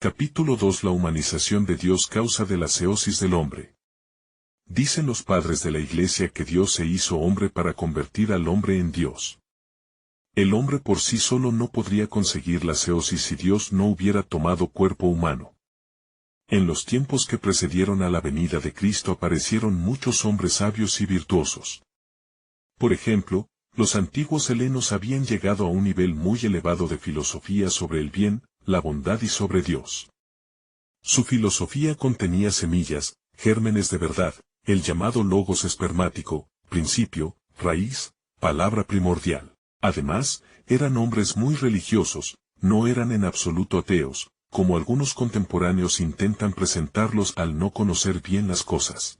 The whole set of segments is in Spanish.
Capítulo 2. La humanización de Dios, causa de la ceosis del hombre. Dicen los padres de la Iglesia que Dios se hizo hombre para convertir al hombre en Dios. El hombre por sí solo no podría conseguir la ceosis si Dios no hubiera tomado cuerpo humano. En los tiempos que precedieron a la venida de Cristo aparecieron muchos hombres sabios y virtuosos. Por ejemplo, los antiguos helenos habían llegado a un nivel muy elevado de filosofía sobre el bien, la bondad y sobre Dios. Su filosofía contenía semillas, gérmenes de verdad, el llamado logos espermático, principio, raíz, palabra primordial. Además, eran hombres muy religiosos, no eran en absoluto ateos, como algunos contemporáneos intentan presentarlos al no conocer bien las cosas.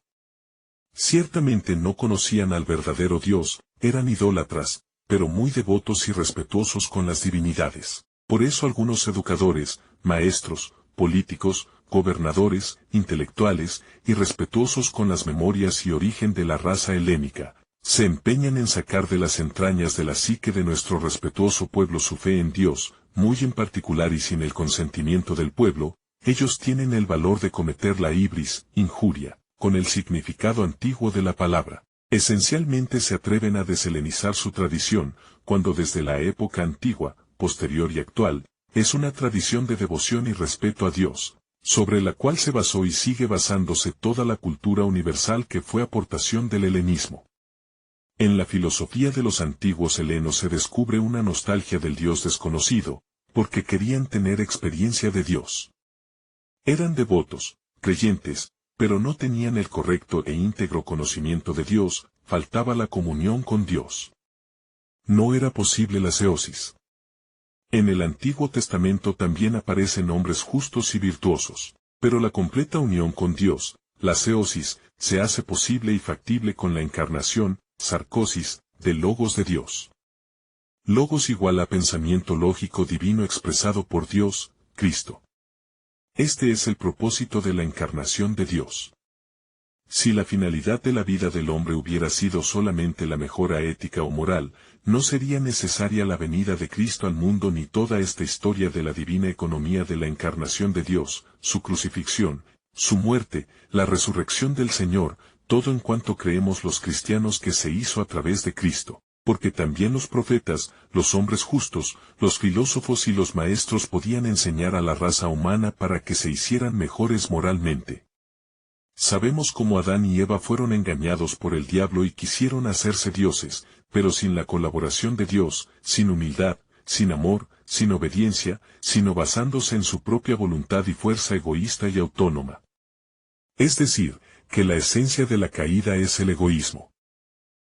Ciertamente no conocían al verdadero Dios, eran idólatras, pero muy devotos y respetuosos con las divinidades. Por eso algunos educadores, maestros, políticos, gobernadores, intelectuales, y respetuosos con las memorias y origen de la raza helénica, se empeñan en sacar de las entrañas de la psique de nuestro respetuoso pueblo su fe en Dios, muy en particular y sin el consentimiento del pueblo. Ellos tienen el valor de cometer la ibris, injuria, con el significado antiguo de la palabra. Esencialmente se atreven a deshelenizar su tradición, cuando desde la época antigua, posterior y actual, es una tradición de devoción y respeto a Dios, sobre la cual se basó y sigue basándose toda la cultura universal que fue aportación del helenismo. En la filosofía de los antiguos helenos se descubre una nostalgia del Dios desconocido, porque querían tener experiencia de Dios. Eran devotos, creyentes, pero no tenían el correcto e íntegro conocimiento de Dios, faltaba la comunión con Dios. No era posible la ceosis. En el Antiguo Testamento también aparecen hombres justos y virtuosos, pero la completa unión con Dios, la ceosis, se hace posible y factible con la encarnación, sarcosis, del Logos de Dios. Logos igual a pensamiento lógico divino expresado por Dios, Cristo. Este es el propósito de la encarnación de Dios. Si la finalidad de la vida del hombre hubiera sido solamente la mejora ética o moral, no sería necesaria la venida de Cristo al mundo ni toda esta historia de la divina economía de la encarnación de Dios, su crucifixión, su muerte, la resurrección del Señor, todo en cuanto creemos los cristianos que se hizo a través de Cristo, porque también los profetas, los hombres justos, los filósofos y los maestros podían enseñar a la raza humana para que se hicieran mejores moralmente. Sabemos cómo Adán y Eva fueron engañados por el diablo y quisieron hacerse dioses, pero sin la colaboración de Dios, sin humildad, sin amor, sin obediencia, sino basándose en su propia voluntad y fuerza egoísta y autónoma. Es decir, que la esencia de la caída es el egoísmo.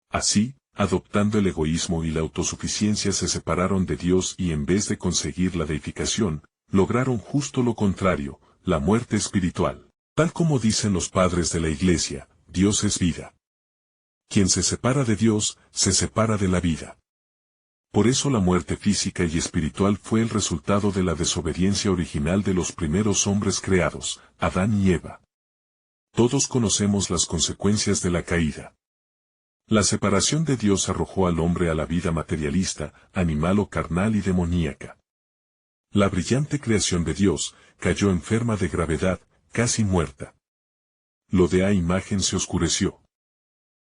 Así, adoptando el egoísmo y la autosuficiencia se separaron de Dios y en vez de conseguir la deificación, lograron justo lo contrario, la muerte espiritual. Tal como dicen los padres de la Iglesia, Dios es vida. Quien se separa de Dios, se separa de la vida. Por eso la muerte física y espiritual fue el resultado de la desobediencia original de los primeros hombres creados, Adán y Eva. Todos conocemos las consecuencias de la caída. La separación de Dios arrojó al hombre a la vida materialista, animal o carnal y demoníaca. La brillante creación de Dios cayó enferma de gravedad, casi muerta. Lo de a imagen se oscureció.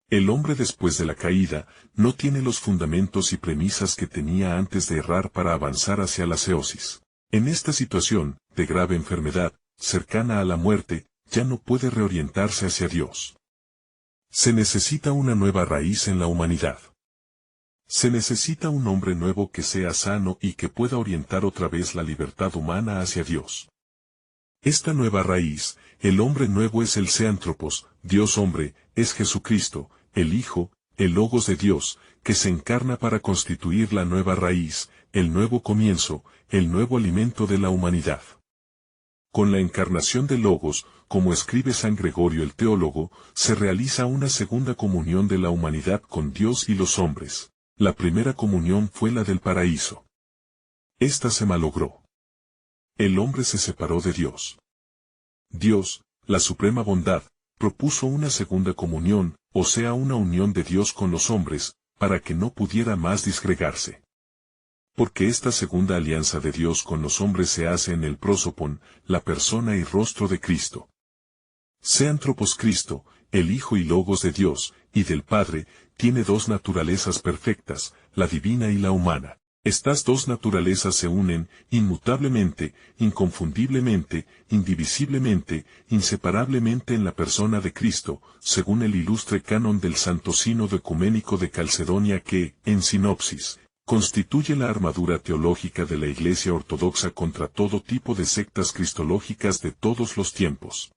El hombre después de la caída, no tiene los fundamentos y premisas que tenía antes de errar para avanzar hacia la ceosis. En esta situación, de grave enfermedad, cercana a la muerte, ya no puede reorientarse hacia Dios. Se necesita una nueva raíz en la humanidad. Se necesita un hombre nuevo que sea sano y que pueda orientar otra vez la libertad humana hacia Dios. Esta nueva raíz, el hombre nuevo es el Seantropos, Dios hombre, es Jesucristo, el Hijo, el Logos de Dios, que se encarna para constituir la nueva raíz, el nuevo comienzo, el nuevo alimento de la humanidad. Con la encarnación del Logos, como escribe San Gregorio el teólogo, se realiza una segunda comunión de la humanidad con Dios y los hombres. La primera comunión fue la del paraíso. Esta se malogró. El hombre se separó de Dios. Dios, la suprema bondad, propuso una segunda comunión, o sea una unión de Dios con los hombres, para que no pudiera más disgregarse. Porque esta segunda alianza de Dios con los hombres se hace en el prosopon, la persona y rostro de Cristo. Se antropos Cristo, el Hijo y Logos de Dios, y del Padre, tiene dos naturalezas perfectas, la divina y la humana. Estas dos naturalezas se unen, inmutablemente, inconfundiblemente, indivisiblemente, inseparablemente en la persona de Cristo, según el ilustre canon del Santo Sínodo Ecuménico de Calcedonia que, en sinopsis, constituye la armadura teológica de la Iglesia Ortodoxa contra todo tipo de sectas cristológicas de todos los tiempos.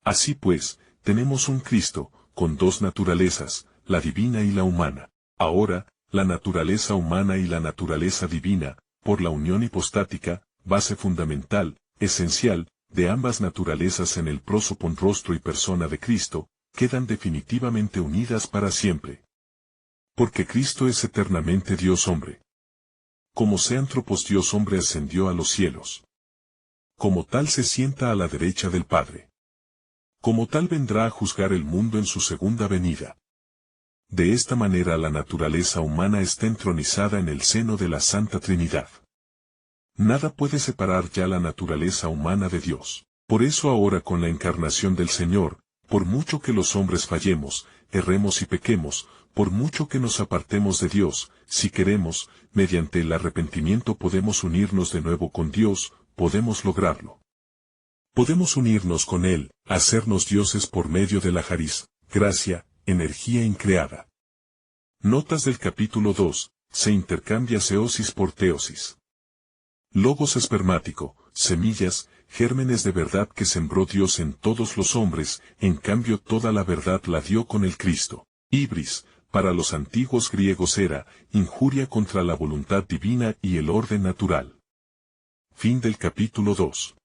Así pues, tenemos un Cristo, con dos naturalezas, la divina y la humana. Ahora, la naturaleza humana y la naturaleza divina, por la unión hipostática, base fundamental, esencial, de ambas naturalezas en el prosopon rostro y persona de Cristo, quedan definitivamente unidas para siempre. Porque Cristo es eternamente Dios hombre. Como seantropos Dios hombre ascendió a los cielos. Como tal se sienta a la derecha del Padre. Como tal vendrá a juzgar el mundo en su segunda venida. De esta manera la naturaleza humana está entronizada en el seno de la Santa Trinidad. Nada puede separar ya la naturaleza humana de Dios. Por eso ahora con la encarnación del Señor, por mucho que los hombres fallemos, erremos y pequemos, por mucho que nos apartemos de Dios, si queremos, mediante el arrepentimiento podemos unirnos de nuevo con Dios, podemos lograrlo. Podemos unirnos con Él, hacernos dioses por medio de la Jariz, gracia, energía increada. Notas del capítulo 2, se intercambia seosis por teosis. Logos espermático, semillas, gérmenes de verdad que sembró Dios en todos los hombres, en cambio toda la verdad la dio con el Cristo. Ibris, para los antiguos griegos era, injuria contra la voluntad divina y el orden natural. Fin del capítulo 2.